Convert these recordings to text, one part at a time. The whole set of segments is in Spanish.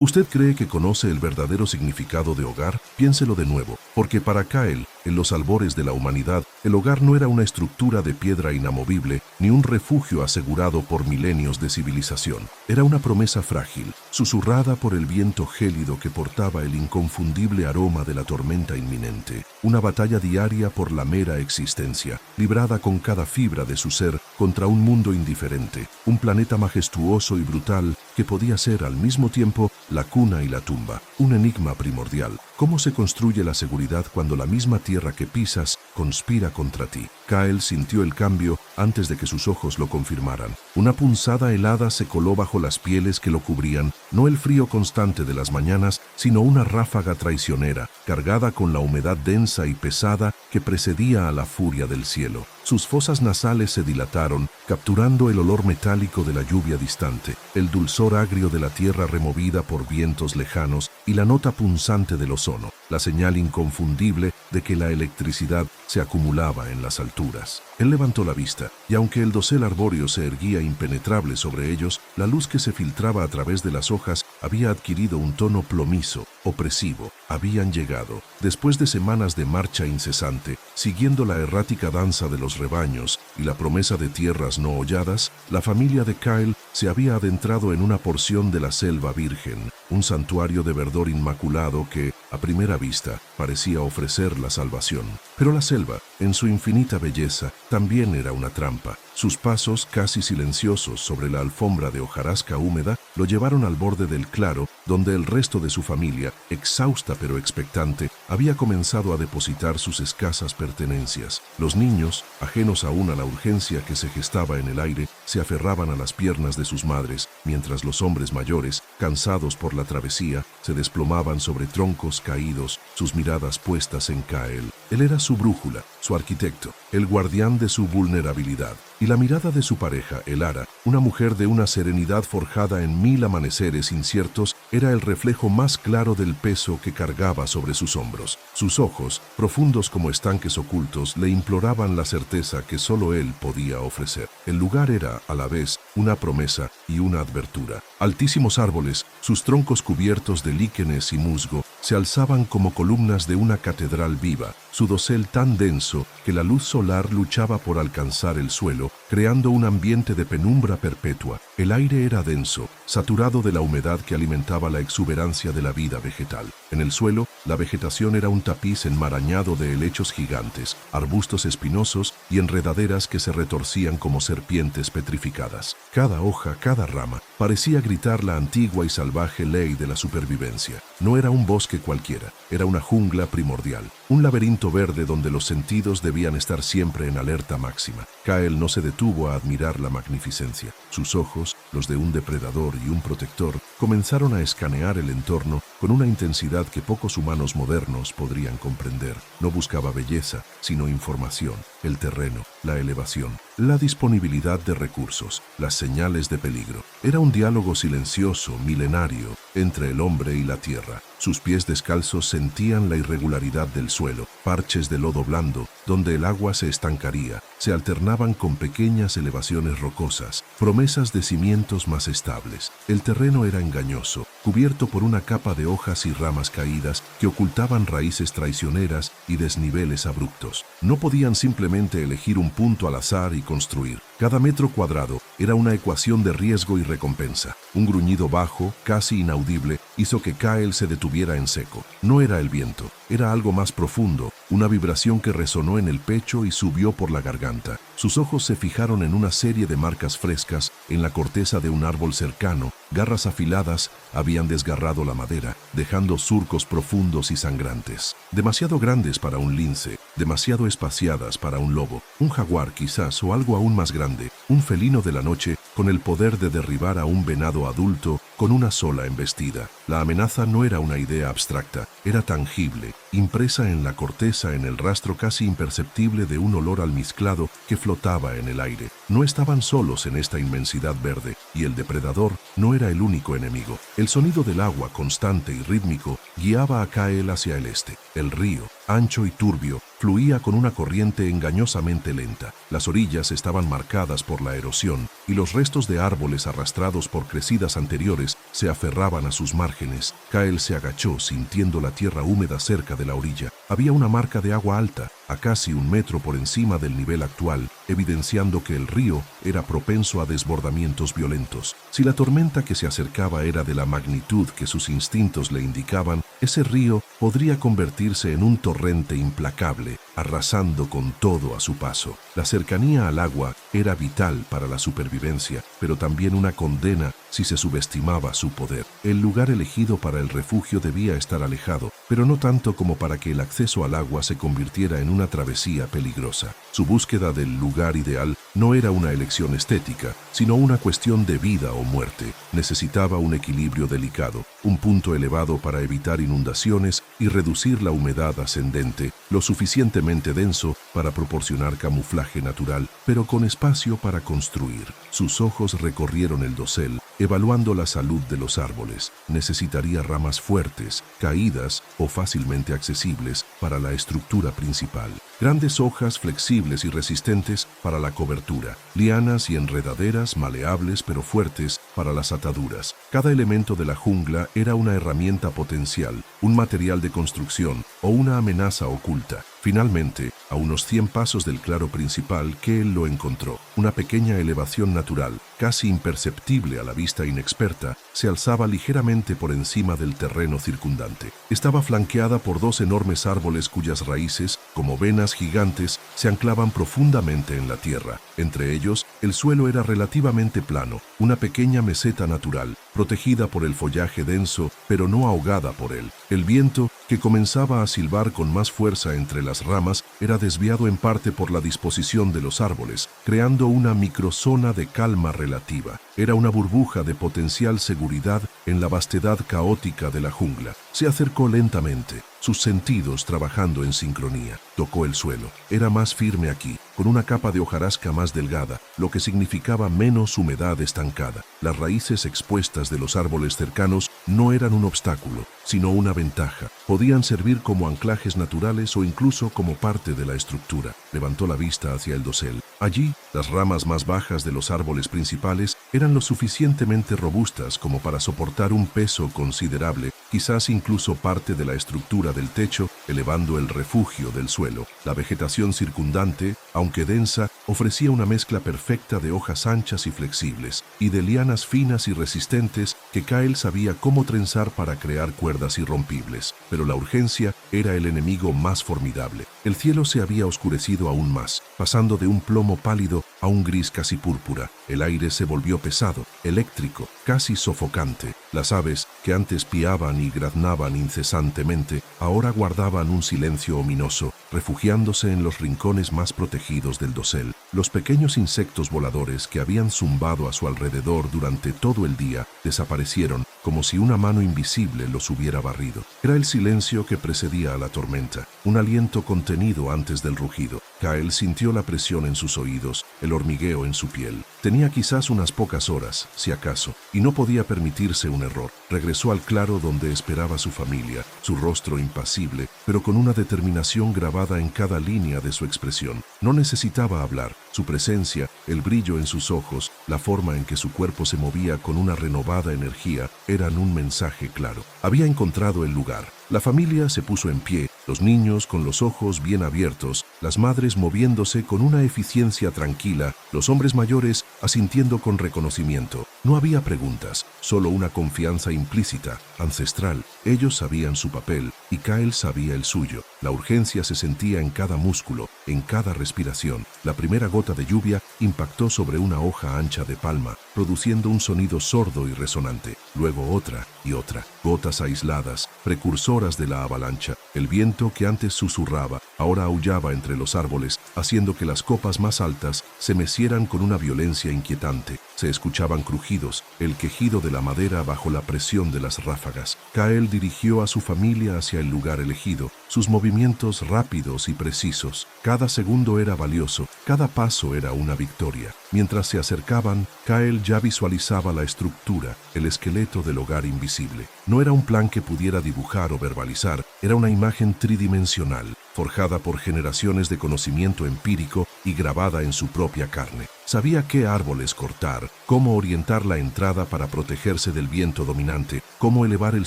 ¿Usted cree que conoce el verdadero significado de hogar? Piénselo de nuevo, porque para Kyle, en los albores de la humanidad, el hogar no era una estructura de piedra inamovible, ni un refugio asegurado por milenios de civilización. Era una promesa frágil, susurrada por el viento gélido que portaba el inconfundible aroma de la tormenta inminente. Una batalla diaria por la mera existencia, librada con cada fibra de su ser contra un mundo indiferente, un planeta majestuoso y brutal que podía ser al mismo tiempo la cuna y la tumba, un enigma primordial. ¿Cómo se construye la seguridad cuando la misma tierra que pisas conspira contra ti? Kyle sintió el cambio antes de que sus ojos lo confirmaran. Una punzada helada se coló bajo las pieles que lo cubrían, no el frío constante de las mañanas, sino una ráfaga traicionera, cargada con la humedad densa y pesada que precedía a la furia del cielo. Sus fosas nasales se dilataron, capturando el olor metálico de la lluvia distante, el dulzor agrio de la tierra removida por vientos lejanos y la nota punzante del ozono, la señal inconfundible de que la electricidad se acumulaba en las alturas. Él levantó la vista, y aunque el dosel arbóreo se erguía impenetrable sobre ellos, la luz que se filtraba a través de las hojas había adquirido un tono plomizo, opresivo. Habían llegado, después de semanas de marcha incesante, siguiendo la errática danza de los rebaños y la promesa de tierras no holladas, la familia de Kyle se había adentrado en una porción de la selva virgen, un santuario de verdor inmaculado que, a primera vista, parecía ofrecer la salvación. Pero la selva, en su infinita belleza, también era una trampa. Sus pasos, casi silenciosos sobre la alfombra de hojarasca húmeda, lo llevaron al borde del claro, donde el resto de su familia, exhausta pero expectante, había comenzado a depositar sus escasas pertenencias. Los niños, ajenos aún a la urgencia que se gestaba en el aire, se aferraban a las piernas de sus madres, mientras los hombres mayores, cansados por la travesía, se desplomaban sobre troncos caídos, sus miradas puestas en Kyle. Él era su brújula, su arquitecto, el guardián de su vulnerabilidad. Y la mirada de su pareja, Elara, una mujer de una serenidad forjada en 1000 amaneceres inciertos, era el reflejo más claro del peso que cargaba sobre sus hombros. Sus ojos, profundos como estanques ocultos, le imploraban la certeza que solo él podía ofrecer. El lugar era, a la vez, una promesa y una advertura. Altísimos árboles, sus troncos cubiertos de líquenes y musgo, se alzaban como columnas de una catedral viva, su dosel tan denso que la luz solar luchaba por alcanzar el suelo, creando un ambiente de penumbra perpetua. El aire era denso, saturado de la humedad que alimentaba la exuberancia de la vida vegetal. En el suelo, la vegetación era un tapiz enmarañado de helechos gigantes, arbustos espinosos y enredaderas que se retorcían como serpientes petrificadas. Cada hoja, cada rama, parecía gritar la antigua y salvaje ley de la supervivencia. No era un bosque cualquiera, era una jungla primordial, un laberinto verde donde los sentidos debían estar siempre en alerta máxima. Kyle no se detuvo a admirar la magnificencia. Sus ojos, los de un depredador y un protector, comenzaron a escanear el entorno con una intensidad que pocos humanos modernos podrían comprender. No buscaba belleza, sino información, el terreno, la elevación, la disponibilidad de recursos, las señales de peligro. Era un diálogo silencioso, milenario, entre el hombre y la tierra. Sus pies descalzos sentían la irregularidad del suelo, parches de lodo blando, donde el agua se estancaría, se alternaban con pequeñas elevaciones rocosas, promesas de cimientos más estables. El terreno era engañoso, cubierto por una capa de hojas y ramas caídas que ocultaban raíces traicioneras y desniveles abruptos. No podían simplemente elegir un punto al azar y construir. Cada metro cuadrado era una ecuación de riesgo y recompensa. Un gruñido bajo, casi inaudible, hizo que Kyle se detuviera en seco. No era el viento, era algo más profundo, una vibración que resonó en el pecho y subió por la garganta. Sus ojos se fijaron en una serie de marcas frescas en la corteza de un árbol cercano. Garras afiladas habían desgarrado la madera, dejando surcos profundos y sangrantes. Demasiado grandes para un lince, demasiado espaciadas para un lobo, un jaguar quizás o algo aún más grande, un felino de la noche con el poder de derribar a un venado adulto con una sola embestida. La amenaza no era una idea abstracta, era tangible, impresa en la corteza en el rastro casi imperceptible de un olor almizclado que flotaba en el aire. No estaban solos en esta inmensidad verde, y el depredador no era el único enemigo. El sonido del agua, constante y rítmico, guiaba a Kyle hacia el este. El río, ancho y turbio, fluía con una corriente engañosamente lenta. Las orillas estaban marcadas por la erosión y los restos de árboles arrastrados por crecidas anteriores se aferraban a sus márgenes. Kyle se agachó sintiendo la tierra húmeda cerca de la orilla. Había una marca de agua alta, a casi 1 metro por encima del nivel actual, evidenciando que el río era propenso a desbordamientos violentos. Si la tormenta que se acercaba era de la magnitud que sus instintos le indicaban, ese río podría convertirse en un torrente implacable, arrasando con todo a su paso. La cercanía al agua era vital para la supervivencia, pero también una condena si se subestimaba su poder. El lugar elegido para el refugio debía estar alejado, pero no tanto como para que el acceso al agua se convirtiera en una travesía peligrosa. Su búsqueda del lugar ideal no era una elección estética, sino una cuestión de vida o muerte. Necesitaba un equilibrio delicado, un punto elevado para evitar inundaciones y reducir la humedad ascendente, lo suficientemente denso para proporcionar camuflaje natural, pero con espacio para construir. Sus ojos recorrieron el dosel, evaluando la salud de los árboles. Necesitaría ramas fuertes, caídas o fácilmente accesibles para la estructura principal. Grandes hojas flexibles y resistentes para la cobertura. Lianas y enredaderas maleables pero fuertes para las ataduras. Cada elemento de la jungla era una herramienta potencial, un material de construcción o una amenaza oculta. Finalmente, a unos 100 pasos del claro principal, Kyle lo encontró. Una pequeña elevación natural, casi imperceptible a la vista inexperta, se alzaba ligeramente por encima del terreno circundante. Estaba flanqueada por 2 enormes árboles cuyas raíces, como venas gigantes, se anclaban profundamente en la tierra. Entre ellos, el suelo era relativamente plano, una pequeña meseta natural, protegida por el follaje denso, pero no ahogada por él. El viento, que comenzaba a silbar con más fuerza entre las ramas, era desviado en parte por la disposición de los árboles, creando una microzona de calma relativa. Era una burbuja de potencial seguridad en la vastedad caótica de la jungla. Se acercó lentamente, sus sentidos trabajando en sincronía. Tocó el suelo. Era más firme aquí, con una capa de hojarasca más delgada, lo que significaba menos humedad estancada. Las raíces expuestas de los árboles cercanos no eran un obstáculo, sino una ventaja. Podían servir como anclajes naturales o incluso como parte de la estructura. Levantó la vista hacia el dosel. Allí, las ramas más bajas de los árboles principales eran lo suficientemente robustas como para soportar un peso considerable, quizás incluso parte de la estructura del techo, elevando el refugio del suelo. La vegetación circundante, aunque densa, ofrecía una mezcla perfecta de hojas anchas y flexibles, y de lianas finas y resistentes que Kyle sabía cómo trenzar para crear cuerdas irrompibles. Pero la urgencia era el enemigo más formidable. El cielo se había oscurecido aún más, pasando de un plomo pálido a un gris casi púrpura. El aire se volvió pesado, eléctrico, casi sofocante. Las aves, que antes piaban y graznaban incesantemente, ahora guardaban un silencio ominoso, refugiándose en los rincones más protegidos del dosel. Los pequeños insectos voladores que habían zumbado a su alrededor durante todo el día desaparecieron, como si una mano invisible los hubiera barrido. Era el silencio que precedía a la tormenta, un aliento contenido antes del rugido. Kyle sintió la presión en sus oídos, el hormigueo en su piel. Tenía quizás unas pocas horas, si acaso, y no podía permitirse un error. Regresó al claro donde esperaba su familia, su rostro impasible, pero con una determinación grabada en cada línea de su expresión. No necesitaba hablar. Su presencia, el brillo en sus ojos, la forma en que su cuerpo se movía con una renovada energía, eran un mensaje claro. Había encontrado el lugar. La familia se puso en pie, los niños con los ojos bien abiertos, las madres moviéndose con una eficiencia tranquila, los hombres mayores asintiendo con reconocimiento. No había preguntas, solo una confianza implícita, ancestral. Ellos sabían su papel y Kyle sabía el suyo. La urgencia se sentía en cada músculo, en cada respiración. La primera gota de lluvia impactó sobre una hoja ancha de palma, produciendo un sonido sordo y resonante. Luego otra y otra, gotas aisladas, precursoras de la avalancha. El viento que antes susurraba, ahora aullaba entre los árboles, haciendo que las copas más altas se mecieran con una violencia inquietante. Se escuchaban crujidos, el quejido de la madera bajo la presión de las ráfagas. Kyle dirigió a su familia hacia el lugar elegido, sus movimientos rápidos y precisos. Cada segundo era valioso, cada paso era una victoria. Mientras se acercaban, Kyle ya visualizaba la estructura, el esqueleto del hogar invisible. No era un plan que pudiera dibujar o verbalizar, era una imagen tridimensional. forjada por generaciones de conocimiento empírico y grabada en su propia carne. Sabía qué árboles cortar, cómo orientar la entrada para protegerse del viento dominante, cómo elevar el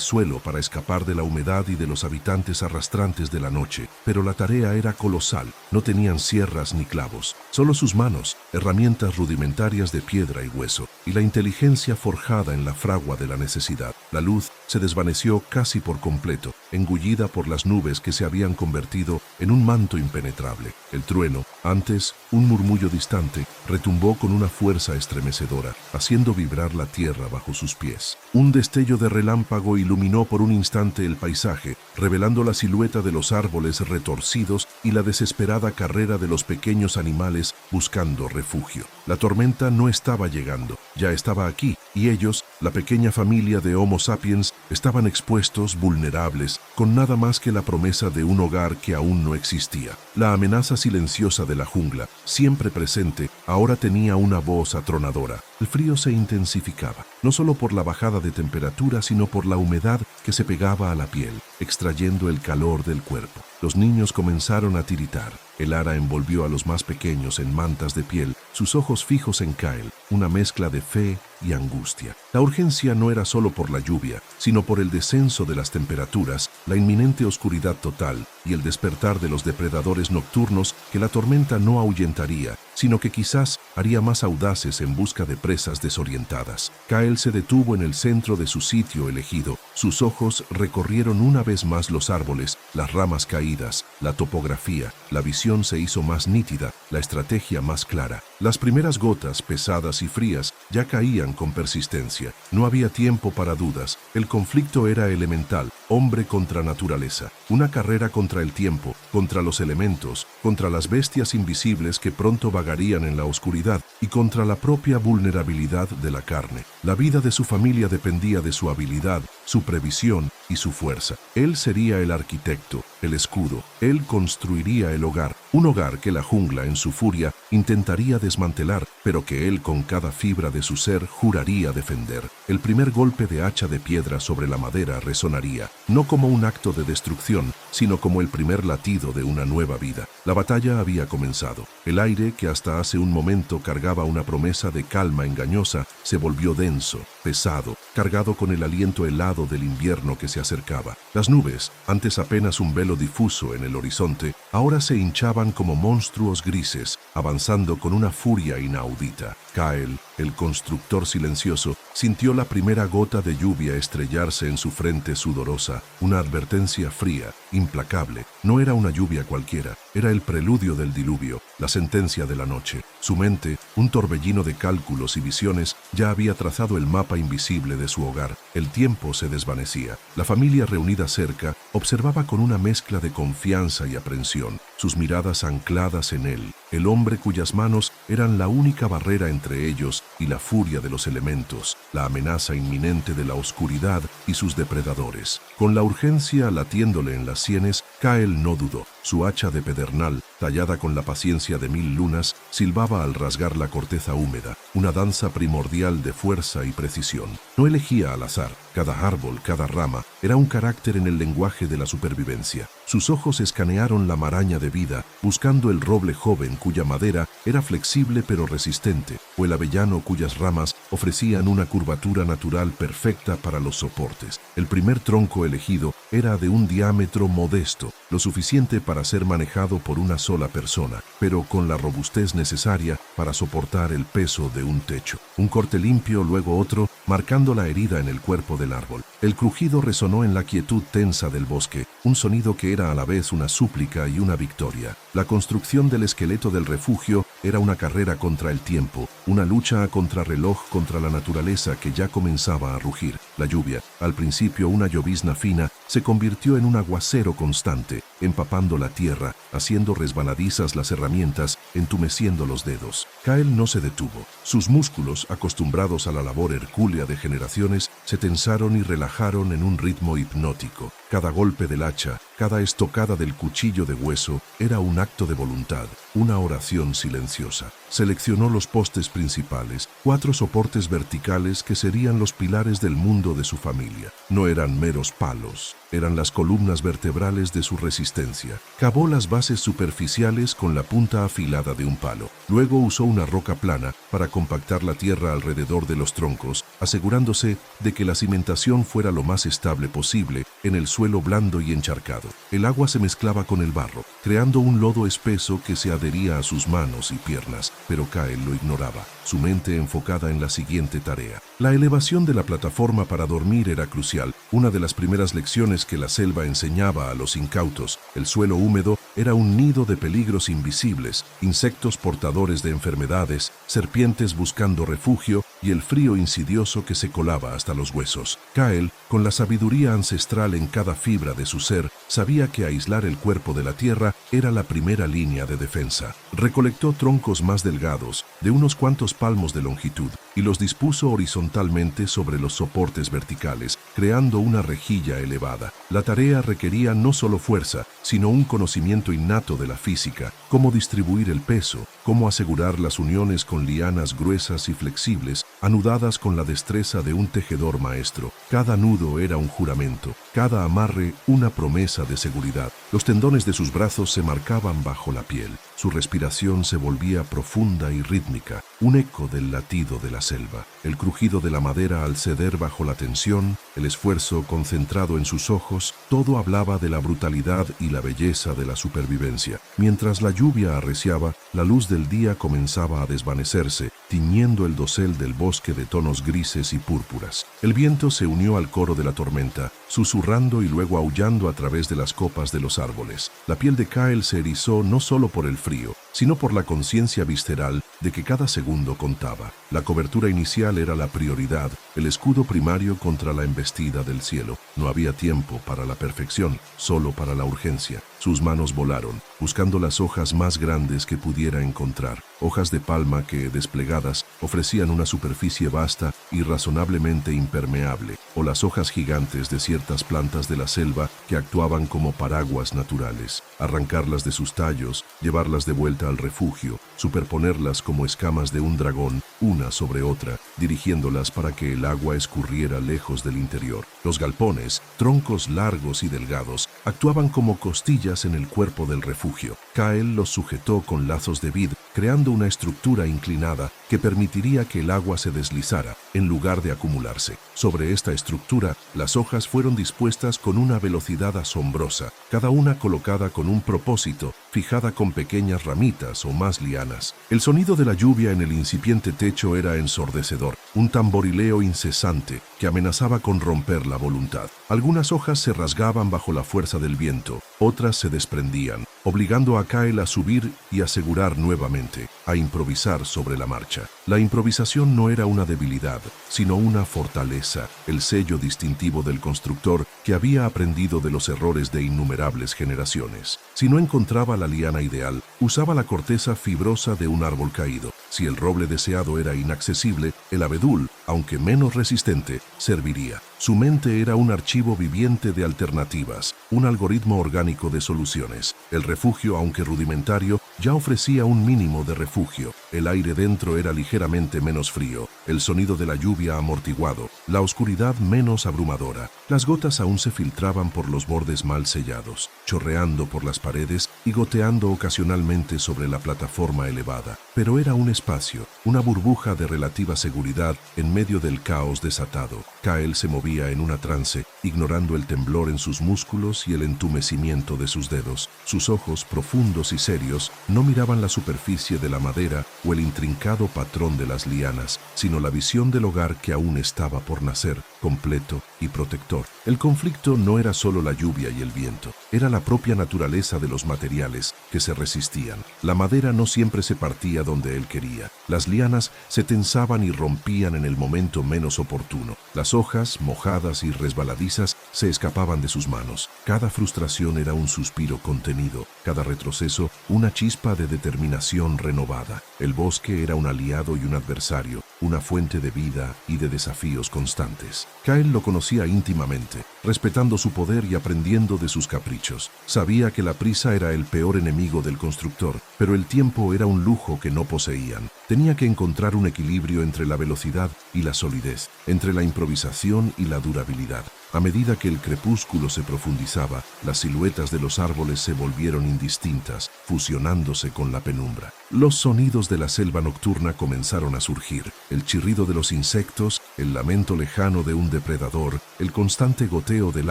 suelo para escapar de la humedad y de los habitantes arrastrantes de la noche. Pero la tarea era colosal. No tenían sierras ni clavos, solo sus manos, herramientas rudimentarias de piedra y hueso, y la inteligencia forjada en la fragua de la necesidad. La luz se desvaneció casi por completo, engullida por las nubes que se habían convertido en un manto impenetrable. El trueno, antes un murmullo distante, retumbó con una fuerza estremecedora, haciendo vibrar la tierra bajo sus pies. Un destello de relámpago iluminó por un instante el paisaje, revelando la silueta de los árboles retorcidos y la desesperada carrera de los pequeños animales buscando refugio. La tormenta no estaba llegando, ya estaba aquí, y ellos, la pequeña familia de Homo sapiens, estaban expuestos, vulnerables, con nada más que la promesa de un hogar que aún no existía. La amenaza silenciosa de la jungla, siempre presente, ahora tenía una voz atronadora. El frío se intensificaba, no solo por la bajada de temperatura, sino por la humedad que se pegaba a la piel, extrayendo el calor del cuerpo. Los niños comenzaron a tiritar. El ara envolvió a los más pequeños en mantas de piel, sus ojos fijos en Kyle, una mezcla de fe y angustia. La urgencia no era solo por la lluvia, sino por el descenso de las temperaturas, la inminente oscuridad total y el despertar de los depredadores nocturnos que la tormenta no ahuyentaría, sino que quizás haría más audaces en busca de presas desorientadas. Kyle se detuvo en el centro de su sitio elegido. Sus ojos recorrieron una vez más los árboles, las ramas caídas, la topografía. La visión se hizo más nítida, la estrategia más clara. Las primeras gotas, pesadas y frías, ya caían con persistencia. No había tiempo para dudas. El conflicto era elemental, hombre contra naturaleza. Una carrera contra el tiempo, contra los elementos, contra las bestias invisibles que pronto vagarían en la oscuridad y contra la propia vulnerabilidad de la carne. La vida de su familia dependía de su habilidad, su previsión y su fuerza. Él sería el arquitecto, el escudo. Él construiría el hogar, un hogar que la jungla en su furia intentaría desmantelar, pero que él con cada fibra de su ser juraría defender. El primer golpe de hacha de piedra sobre la madera resonaría, no como un acto de destrucción, sino como el primer latido de una nueva vida. La batalla había comenzado. El aire, que hasta hace un momento cargaba una promesa de calma engañosa, se volvió denso, pesado, cargado con el aliento helado del invierno que se acercaba. Las nubes, antes apenas un velo difuso en el horizonte, ahora se hinchaban como monstruos grises, avanzando con una furia inaudita. Kyle, el constructor silencioso, sintió la primera gota de lluvia estrellarse en su frente sudorosa, una advertencia fría, implacable. No era una lluvia cualquiera, era el preludio del diluvio, la sentencia de la noche. Su mente, un torbellino de cálculos y visiones, ya había trazado el mapa invisible de su hogar. El tiempo se desvanecía. La familia reunida cerca observaba con una mezcla de confianza y aprensión, sus miradas ancladas en él, el hombre cuyas manos eran la única barrera entre ellos y la furia de los elementos, la amenaza inminente de la oscuridad y sus depredadores. Con la urgencia latiéndole en las sienes, Kyle no dudó. Su hacha de pedernal, tallada con la paciencia de 1000 lunas, silbaba al rasgar la corteza húmeda, una danza primordial de fuerza y precisión. No elegía al azar. Cada árbol, cada rama, era un carácter en el lenguaje de la supervivencia. Sus ojos escanearon la maraña de vida, buscando el roble joven cuya madera era flexible pero resistente, o el avellano cuyas ramas ofrecían una curvatura natural perfecta para los soportes. El primer tronco elegido era de un diámetro modesto, lo suficiente para ser manejado por una sola persona, pero con la robustez necesaria para soportar el peso de un techo. Un corte limpio, luego otro, marcando la herida en el cuerpo del árbol. El crujido resonó en la quietud tensa del bosque, un sonido que era a la vez una súplica y una victoria. La construcción del esqueleto del refugio era una carrera contra el tiempo, una lucha a contrarreloj contra la naturaleza que ya comenzaba a rugir. La lluvia, al principio una llovizna fina, se convirtió en un aguacero constante, empapando la tierra, haciendo resbaladizas las herramientas, entumeciendo los dedos. Kyle no se detuvo. Sus músculos, acostumbrados a la labor hercúlea de generaciones, se tensaron y relajaron en un ritmo hipnótico. Cada golpe del hacha, cada estocada del cuchillo de hueso, era un acto de voluntad, una oración silenciosa. silenciosa. Seleccionó los postes principales, 4 soportes verticales que serían los pilares del mundo de su familia. No eran meros palos, eran las columnas vertebrales de su resistencia. Cavó las bases superficiales con la punta afilada de un palo. Luego usó una roca plana para compactar la tierra alrededor de los troncos, asegurándose de que la cimentación fuera lo más estable posible en el suelo blando y encharcado. El agua se mezclaba con el barro, creando un lodo espeso que se adhería a sus manos y piernas, pero Kyle lo ignoraba, su mente enfocada en la siguiente tarea. La elevación de la plataforma para dormir era crucial. Una de las primeras lecciones que la selva enseñaba a los incautos. El suelo húmedo era un nido de peligros invisibles, insectos portadores de enfermedades, serpientes buscando refugio y el frío insidioso que se colaba hasta los huesos. Kyle, con la sabiduría ancestral en cada fibra de su ser, sabía que aislar el cuerpo de la tierra era la primera línea de defensa. Recolectó troncos más delgados, de unos cuantos palmos de longitud, y los dispuso horizontalmente sobre los soportes verticales, creando una rejilla elevada. La tarea requería no solo fuerza, sino un conocimiento innato de la física, cómo distribuir el peso, cómo asegurar las uniones con lianas gruesas y flexibles, anudadas con la destreza de un tejedor maestro. Cada nudo era un juramento, cada amarre una promesa de seguridad. Los tendones de sus brazos se marcaban bajo la piel. Su respiración se volvía profunda y rítmica, un eco del latido de la selva. El crujido de la madera al ceder bajo la tensión, el esfuerzo concentrado en sus ojos, todo hablaba de la brutalidad y la belleza de la supervivencia. Mientras la lluvia arreciaba, la luz del día comenzaba a desvanecerse, tiñendo el dosel del bosque de tonos grises y púrpuras. El viento se unió al coro de la tormenta, susurrando y luego aullando a través de las copas de los árboles. La piel de Kyle se erizó no solo por el frío, sino por la conciencia visceral de que cada segundo contaba. La cobertura inicial era la prioridad, el escudo primario contra la embestida del cielo. No había tiempo para la perfección, solo para la urgencia. Sus manos volaron, buscando las hojas más grandes que pudiera encontrar, hojas de palma que, desplegadas, ofrecían una superficie vasta y razonablemente impermeable, o las hojas gigantes de ciertas plantas de la selva que actuaban como paraguas naturales. Arrancarlas de sus tallos, llevarlas de vuelta al refugio, superponerlas como escamas de un dragón, una sobre otra, dirigiéndolas para que el agua escurriera lejos del interior. Los galpones, troncos largos y delgados, actuaban como costillas en el cuerpo del refugio. Kyle los sujetó con lazos de vid, creando una estructura inclinada que permitiría que el agua se deslizara, en lugar de acumularse. Sobre esta estructura, las hojas fueron dispuestas con una velocidad asombrosa, cada una colocada con un propósito, fijada con pequeñas ramitas o más lianas. El sonido de la lluvia en el incipiente techo era ensordecedor, un tamborileo incesante que amenazaba con romper la voluntad. Algunas hojas se rasgaban bajo la fuerza del viento, otras se desprendían, obligando a Kyle a subir y asegurar nuevamente, a improvisar sobre la marcha. La improvisación no era una debilidad, sino una fortaleza, el sello distintivo del constructor que había aprendido de los errores de innumerables generaciones. Si no encontraba la liana ideal, usaba la corteza fibrosa de un árbol caído. Si el roble deseado era inaccesible, el abedul, aunque menos resistente, serviría. Su mente era un archivo viviente de alternativas, un algoritmo orgánico de soluciones. El refugio, aunque rudimentario, ya ofrecía un mínimo de refugio. El aire dentro era ligeramente menos frío, el sonido de la lluvia amortiguado, la oscuridad menos abrumadora. Las gotas aún se filtraban por los bordes mal sellados, chorreando por las paredes y goteando ocasionalmente sobre la plataforma elevada. Pero era un espacio, una burbuja de relativa seguridad en medio del caos desatado. Kyle se movía en una trance, ignorando el temblor en sus músculos y el entumecimiento de sus dedos. Sus ojos, profundos y serios, no miraban la superficie de la madera o el intrincado patrón de las lianas, sino la visión del hogar que aún estaba por nacer, completo y protector. El conflicto no era solo la lluvia y el viento, era la propia naturaleza de los materiales que se resistían. La madera no siempre se partía donde él quería. Las lianas se tensaban y rompían en el momento menos oportuno. Las hojas, mojadas y resbaladizas, se escapaban de sus manos. Cada frustración era un suspiro contenido, cada retroceso una chispa de determinación renovada. El bosque era un aliado y un adversario, una fuente de vida y de desafíos constantes. Kyle lo conocía íntimamente, respetando su poder y aprendiendo de sus caprichos. Sabía que la prisa era el peor enemigo del constructor, pero el tiempo era un lujo que no poseían. Tenía que encontrar un equilibrio entre la velocidad y la solidez, entre la improvisación y la durabilidad. A medida que el crepúsculo se profundizaba, las siluetas de los árboles se volvieron indistintas, fusionándose con la penumbra. Los sonidos de la selva nocturna comenzaron a surgir: el chirrido de los insectos, el lamento lejano de un depredador, el constante goteo del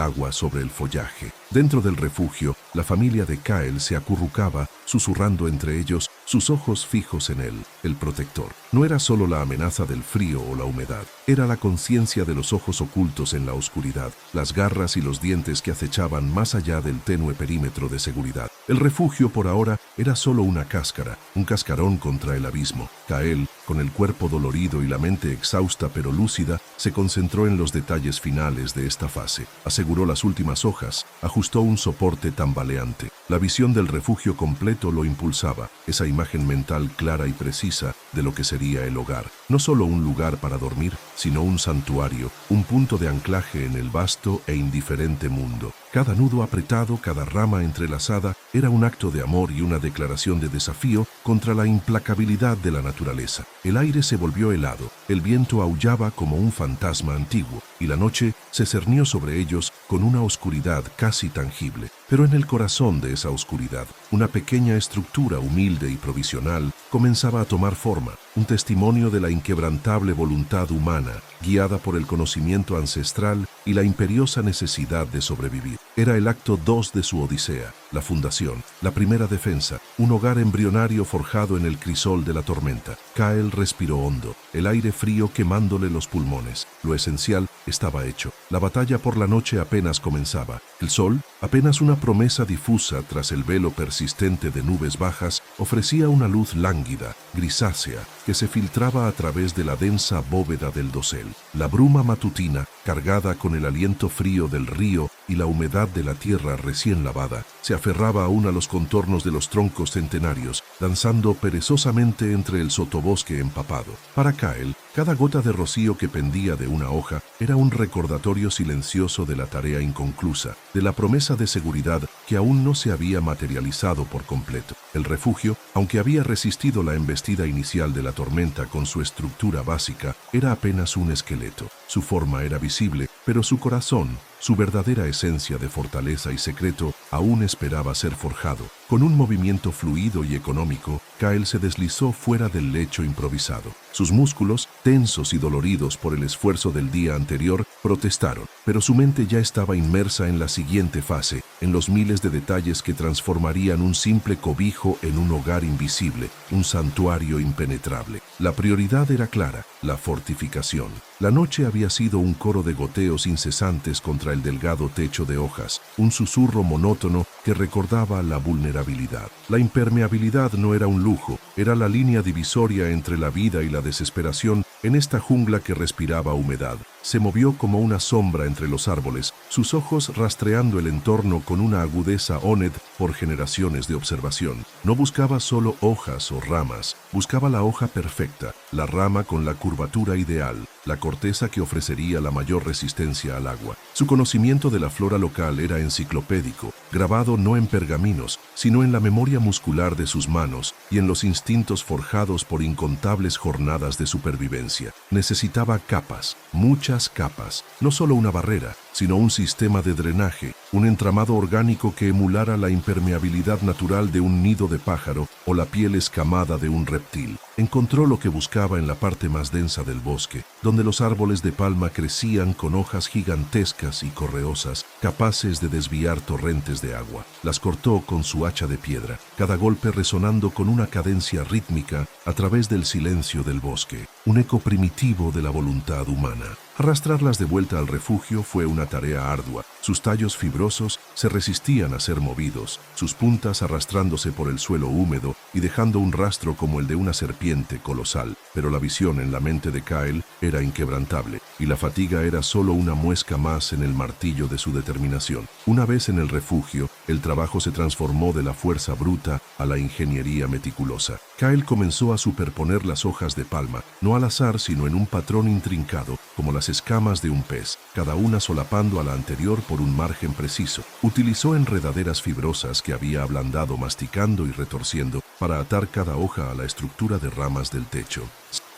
agua sobre el follaje. Dentro del refugio, la familia de Kyle se acurrucaba, susurrando entre ellos, sus ojos fijos en él, el protector. No era solo la amenaza del frío o la humedad, era la conciencia de los ojos ocultos en la oscuridad, las garras y los dientes que acechaban más allá del tenue perímetro de seguridad. El refugio por ahora era solo una cáscara, un cascarón contra el abismo. Kyle, con el cuerpo dolorido y la mente exhausta pero lúcida, se concentró en los detalles finales de esta fase. Aseguró las últimas hojas, ajustó un soporte tambaleante. La visión del refugio completo lo impulsaba, esa imagen mental clara y precisa de lo que sería el hogar. No solo un lugar para dormir, sino un santuario, un punto de anclaje en el vasto e indiferente mundo. Cada nudo apretado, cada rama entrelazada, era un acto de amor y una declaración de desafío contra la implacabilidad de la naturaleza. El aire se volvió helado, el viento aullaba como un fantasma antiguo, y la noche se cernió sobre ellos con una oscuridad casi tangible. Pero en el corazón de esa oscuridad, una pequeña estructura humilde y provisional comenzaba a tomar forma, un testimonio de la inquebrantable voluntad humana, guiada por el conocimiento ancestral y la imperiosa necesidad de sobrevivir. Era el acto 2 de su odisea, la fundación, la primera defensa, un hogar embrionario forjado en el crisol de la tormenta. Kyle respiró hondo, el aire frío quemándole los pulmones. Lo esencial estaba hecho. La batalla por la noche apenas comenzaba. El sol, apenas una promesa difusa tras el velo persistente de nubes bajas, ofrecía una luz lánguida, grisácea, que se filtraba a través de la densa bóveda del dosel. La bruma matutina, cargada con el aliento frío del río y la humedad de la tierra recién lavada, se aferraba aún a los contornos de los troncos centenarios, danzando perezosamente entre el sotobosque empapado. Para Kyle, cada gota de rocío que pendía de una hoja era un recordatorio silencioso de la tarea inconclusa, de la promesa de seguridad que aún no se había materializado por completo. El refugio, aunque había resistido la embestida inicial de la tormenta con su estructura básica, era apenas un esqueleto. Su forma era visible, pero su corazón, su verdadera esencia de fortaleza y secreto, aún esperaba ser forjado. Con un movimiento fluido y económico, Kyle se deslizó fuera del lecho improvisado. Sus músculos, tensos y doloridos por el esfuerzo del día anterior, protestaron, pero su mente ya estaba inmersa en la siguiente fase, en los miles de detalles que transformarían un simple cobijo en un hogar invisible, un santuario impenetrable. La prioridad era clara: la fortificación. La noche había sido un coro de goteos incesantes contra el delgado techo de hojas, un susurro monótono que recordaba la vulnerabilidad. La impermeabilidad no era un lujo, era la línea divisoria entre la vida y la desesperación en esta jungla que respiraba humedad. Se movió como una sombra entre los árboles, sus ojos rastreando el entorno con una agudeza Oned por generaciones de observación. No buscaba solo hojas o ramas, buscaba la hoja perfecta, la rama con la curvatura ideal, la corteza que ofrecería la mayor resistencia al agua. Su conocimiento de la flora local era enciclopédico, grabado no en pergaminos, sino en la memoria muscular de sus manos y en los instintos forjados por incontables jornadas de supervivencia. Necesitaba capas, muchas capas, no solo una barrera, sino un sistema de drenaje, un entramado orgánico que emulara la impermeabilidad natural de un nido de pájaro o la piel escamada de un reptil. Encontró lo que buscaba en la parte más densa del bosque, donde los árboles de palma crecían con hojas gigantescas y correosas, capaces de desviar torrentes de agua. Las cortó con su hacha de piedra, cada golpe resonando con una cadencia rítmica a través del silencio del bosque, un eco primitivo de la voluntad humana. Arrastrarlas de vuelta al refugio fue una tarea ardua. Sus tallos fibrosos se resistían a ser movidos, sus puntas arrastrándose por el suelo húmedo y dejando un rastro como el de una serpiente colosal. Pero la visión en la mente de Kyle era inquebrantable, y la fatiga era solo una muesca más en el martillo de su determinación. Una vez en el refugio, el trabajo se transformó de la fuerza bruta a la ingeniería meticulosa. Kyle comenzó a superponer las hojas de palma, no al azar sino en un patrón intrincado, como las escamas de un pez, cada una solapando a la anterior por un margen preciso. Utilizó enredaderas fibrosas que había ablandado masticando y retorciendo para atar cada hoja a la estructura de ramas del techo.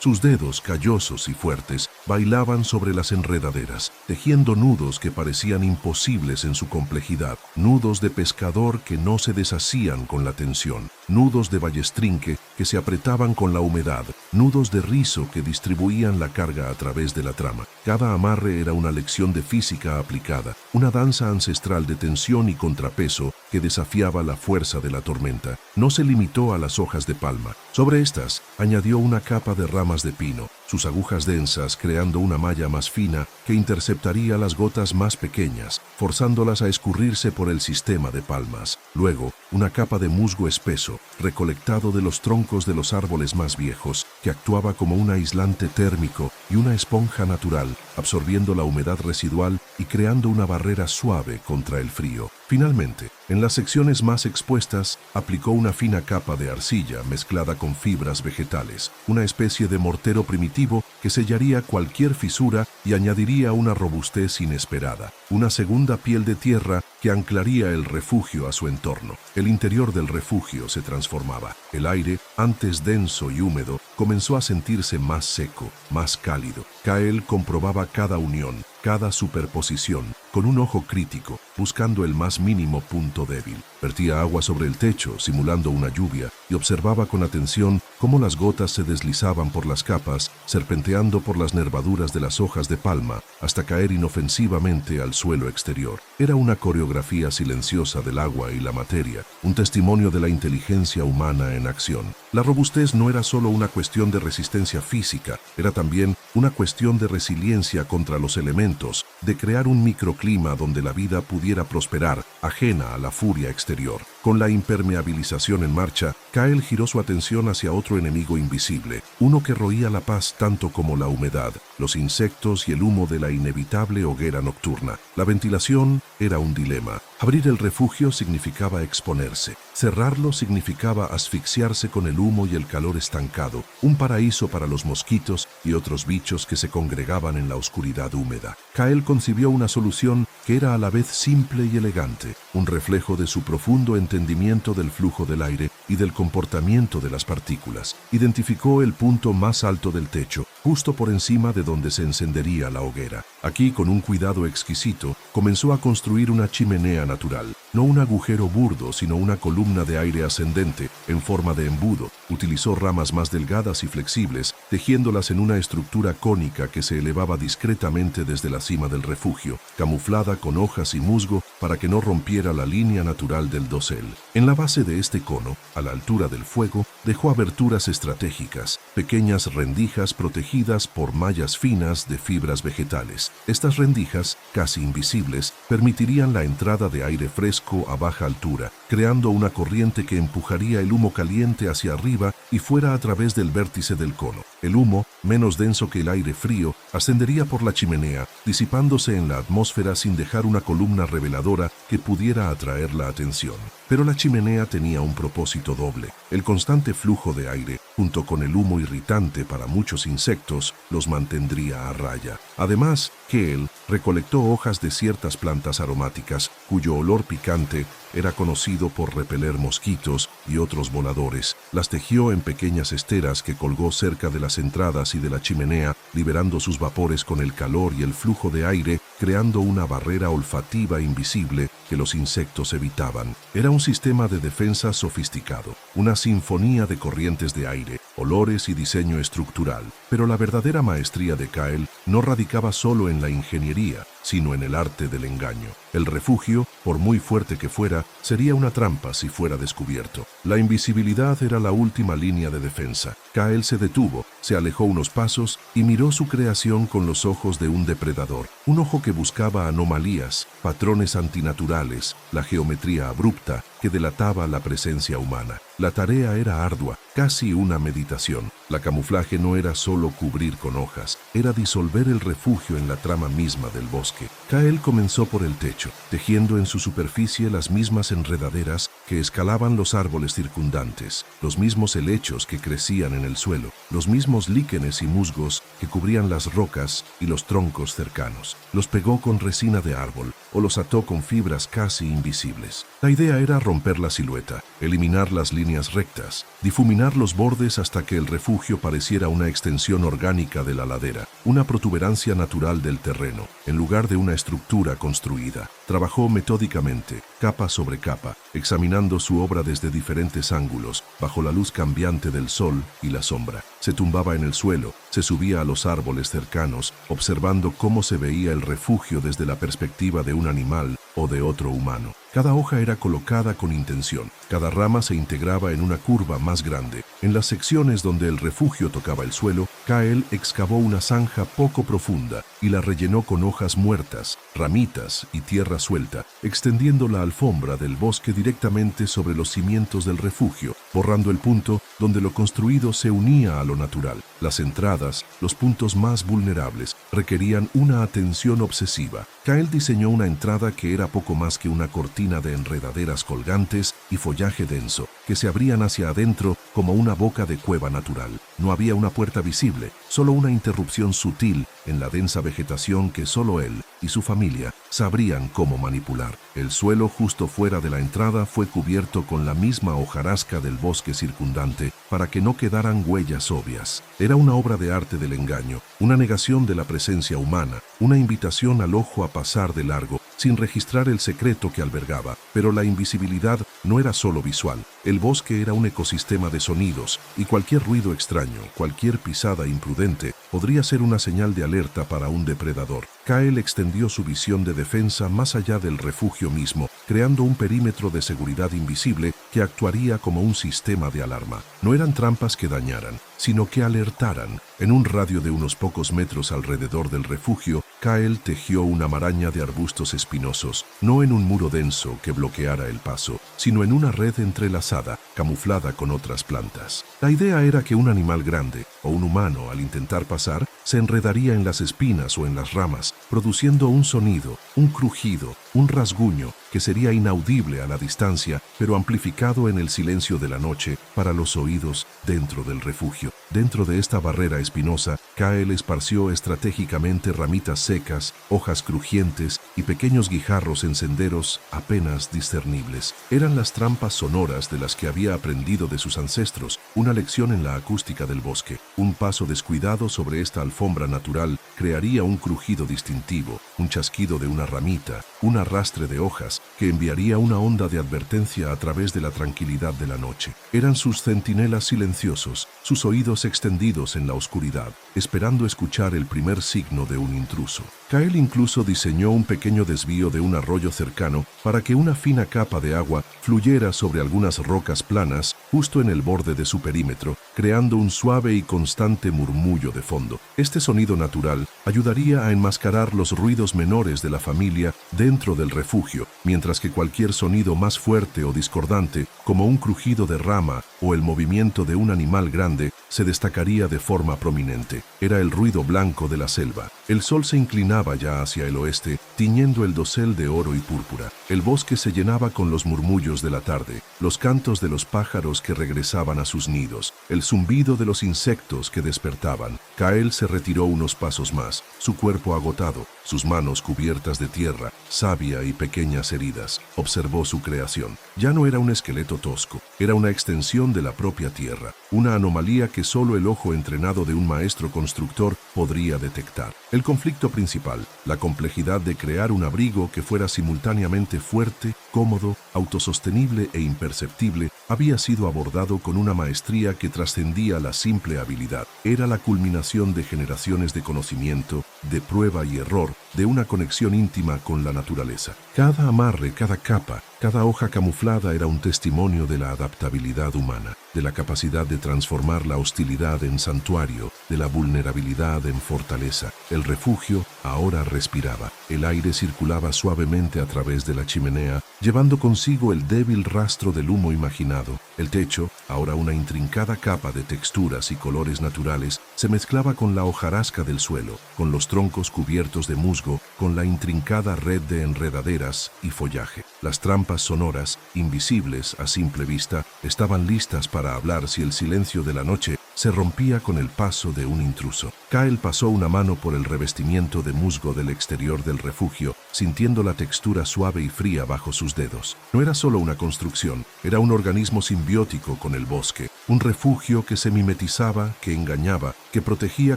Sus dedos, callosos y fuertes, bailaban sobre las enredaderas, tejiendo nudos que parecían imposibles en su complejidad, nudos de pescador que no se deshacían con la tensión, nudos de ballestrinque que se apretaban con la humedad, nudos de rizo que distribuían la carga a través de la trama. Cada amarre era una lección de física aplicada, una danza ancestral de tensión y contrapeso que desafiaba la fuerza de la tormenta. No se limitó a las hojas de palma. Sobre estas, añadió una capa de ramas de pino, sus agujas densas creando una malla más fina que interceptaría las gotas más pequeñas, forzándolas a escurrirse por el sistema de palmas. Luego, una capa de musgo espeso, recolectado de los troncos de los árboles más viejos, que actuaba como un aislante térmico y una esponja natural, absorbiendo la humedad residual y creando una barrera suave contra el frío. Finalmente, en las secciones más expuestas, aplicó una fina capa de arcilla mezclada con fibras vegetales, una especie de mortero primitivo que sellaría cualquier fisura y añadiría una robustez inesperada, una segunda piel de tierra que anclaría el refugio a su entorno. El interior del refugio se transformaba. El aire, antes denso y húmedo, comenzó a sentirse más seco, más cálido. Kyle comprobaba cada unión, cada superposición, con un ojo crítico, buscando el más mínimo punto débil. Vertía agua sobre el techo, simulando una lluvia, y observaba con atención cómo las gotas se deslizaban por las capas, serpenteando por las nervaduras de las hojas de palma, hasta caer inofensivamente al suelo exterior. Era una coreografía silenciosa del agua y la materia, un testimonio de la inteligencia humana en acción. La robustez no era solo una cuestión de resistencia física, era también una cuestión de resiliencia contra los elementos, de crear un microclima donde la vida pudiera prosperar, ajena a la furia exterior. Con la impermeabilización en marcha, Kyle giró su atención hacia otro enemigo invisible, uno que roía la paz tanto como la humedad, los insectos y el humo de la inevitable hoguera nocturna. La ventilación era un dilema. Abrir el refugio significaba exponerse. Cerrarlo significaba asfixiarse con el humo y el calor estancado, un paraíso para los mosquitos y otros bichos que se congregaban en la oscuridad húmeda. Kyle concibió una solución que era a la vez simple y elegante, un reflejo de su profundo entendimiento del flujo del aire y del comportamiento de las partículas. Identificó el punto más alto del techo, justo por encima de donde se encendería la hoguera. Aquí, con un cuidado exquisito, comenzó a construir una chimenea natural, no un agujero burdo, sino una columna de aire ascendente, en forma de embudo. Utilizó ramas más delgadas y flexibles, tejiéndolas en una estructura cónica que se elevaba discretamente desde la cima del refugio, camuflada con hojas y musgo para que no rompiera la línea natural del dosel. En la base de este cono, a la altura del fuego, dejó aberturas estratégicas, pequeñas rendijas protegidas por mallas finas de fibras vegetales. Estas rendijas, casi invisibles, permitirían la entrada de aire fresco a baja altura, creando una corriente que empujaría el humo caliente hacia arriba y fuera a través del vértice del cono. El humo, menos denso que el aire frío, ascendería por la chimenea, disipándose en la atmósfera sin dejar una columna reveladora que pudiera atraer la atención. Pero la chimenea tenía un propósito doble. El constante flujo de aire, junto con el humo irritante para muchos insectos, los mantendría a raya. Además, Kale recolectó hojas de ciertas plantas aromáticas, cuyo olor picante era conocido por repeler mosquitos y otros voladores. Las tejió en pequeñas esteras que colgó cerca de las entradas y de la chimenea, liberando sus vapores con el calor y el flujo de aire, creando una barrera olfativa invisible que los insectos evitaban. Era un sistema de defensa sofisticado, una sinfonía de corrientes de aire, olores y diseño estructural. Pero la verdadera maestría de Kyle no radicaba solo en la ingeniería, sino en el arte del engaño. El refugio, por muy fuerte que fuera, sería una trampa si fuera descubierto. La invisibilidad era la última línea de defensa. Kael se detuvo, se alejó unos pasos y miró su creación con los ojos de un depredador. Un ojo que buscaba anomalías, patrones antinaturales, la geometría abrupta que delataba la presencia humana. La tarea era ardua, casi una meditación. La camuflaje no era solo cubrir con hojas, era disolver el refugio en la trama misma del bosque. Kael comenzó por el techo, tejiendo en su superficie las mismas enredaderas que escalaban los árboles circundantes, los mismos helechos que crecían en el suelo, los mismos líquenes y musgos que cubrían las rocas y los troncos cercanos. Los pegó con resina de árbol o los ató con fibras casi invisibles. La idea era romper la silueta, eliminar las líneas rectas, difuminar los bordes hasta que el refugio pareciera una extensión orgánica de la ladera, una protuberancia natural del terreno, en lugar de una estructura construida. Trabajó metódicamente, capa sobre capa, examinando su obra desde diferentes ángulos, bajo la luz cambiante del sol y la sombra. Se tumbaba en el suelo, se subía a los árboles cercanos, observando cómo se veía el refugio desde la perspectiva de un animal o de otro humano. Cada hoja era colocada con intención, cada rama se integraba en una curva más grande. En las secciones donde el refugio tocaba el suelo, Kael excavó una zanja poco profunda y la rellenó con hojas muertas, ramitas y tierra suelta, extendiendo la alfombra del bosque directamente sobre los cimientos del refugio, borrando el punto donde lo construido se unía a lo natural. Las entradas, los puntos más vulnerables, requerían una atención obsesiva. Kael diseñó una entrada que era poco más que una cortina de enredaderas colgantes y follaje denso, que se abrían hacia adentro como una boca de cueva natural. No había una puerta visible, solo una interrupción sutil en la densa vegetación que solo él y su familia sabrían cómo manipular. El suelo justo fuera de la entrada fue cubierto con la misma hojarasca del bosque circundante para que no quedaran huellas obvias. Era una obra de arte del engaño, una negación de la presencia humana, una invitación al ojo a pasar de largo sin registrar el secreto que albergaba. Pero la invisibilidad no era solo visual. El bosque era un ecosistema de sonidos y cualquier ruido extraño, cualquier pisada imprudente, podría ser una señal de alerta para un depredador. Kael extendió su visión de defensa más allá del refugio mismo, creando un perímetro de seguridad invisible que actuaría como un sistema de alarma. No eran trampas que dañaran, sino que alertaran. En un radio de unos pocos metros alrededor del refugio, Kael tejió una maraña de arbustos espinosos, no en un muro denso que bloqueara el paso, sino en una red entrelazada, camuflada con otras plantas. La idea era que un animal grande, o un humano, al intentar pasar, se enredaría en las espinas o en las ramas, produciendo un sonido, un crujido, un rasguño que sería inaudible a la distancia, pero amplificado en el silencio de la noche para los oídos dentro del refugio. Dentro de esta barrera espinosa, Kael esparció estratégicamente ramitas secas, hojas crujientes y pequeños guijarros en senderos apenas discernibles. Eran las trampas sonoras de las que había aprendido de sus ancestros, una lección en la acústica del bosque. Un paso descuidado sobre esta alfombra natural crearía un crujido distintivo, un chasquido de una ramita, un arrastre de hojas que enviaría una onda de advertencia a través de la tranquilidad de la noche. Eran sus centinelas silenciosos, sus oídos extendidos en la oscuridad, esperando escuchar el primer signo de un intruso. Kael incluso diseñó un pequeño desvío de un arroyo cercano para que una fina capa de agua fluyera sobre algunas rocas planas justo en el borde de su perímetro, creando un suave y constante murmullo de fondo. Este sonido natural ayudaría a enmascarar los ruidos menores de la familia dentro del refugio, mientras que cualquier sonido más fuerte o discordante, como un crujido de rama o el movimiento de un animal grande, se destacaría de forma prominente. Era el ruido blanco de la selva. El sol se inclinaba ya hacia el oeste, tiñendo el dosel de oro y púrpura. El bosque se llenaba con los murmullos de la tarde, los cantos de los pájaros que regresaban a sus nidos, el zumbido de los insectos que despertaban. Kael se retiró unos pasos más, su cuerpo agotado, sus manos cubiertas de tierra, savia y pequeñas heridas. Observó su creación. Ya no era un esqueleto tosco, era una extensión de la propia tierra, una anomalía que solo el ojo entrenado de un maestro constructor podría detectar. El conflicto principal, la complejidad de crear un abrigo que fuera simultáneamente fuerte, cómodo, autosostenible e imperceptible, había sido abordado con una maestría que trascendía la simple habilidad. Era la culminación de generaciones de conocimiento de prueba y error, de una conexión íntima con la naturaleza. Cada amarre, cada capa, cada hoja camuflada era un testimonio de la adaptabilidad humana, de la capacidad de transformar la hostilidad en santuario, de la vulnerabilidad en fortaleza. El refugio ahora respiraba. El aire circulaba suavemente a través de la chimenea, llevando consigo el débil rastro del humo imaginado. El techo, ahora una intrincada capa de texturas y colores naturales, se mezclaba con la hojarasca del suelo, con los troncos cubiertos de musgo, con la intrincada red de enredaderas y follaje. Las trampas sonoras, invisibles a simple vista, estaban listas para hablar si el silencio de la noche se rompía con el paso de un intruso. Kyle pasó una mano por el revestimiento de musgo del exterior del refugio, sintiendo la textura suave y fría bajo sus dedos. No era solo una construcción, era un organismo simbiótico con el bosque, un refugio que se mimetizaba, que engañaba, que protegía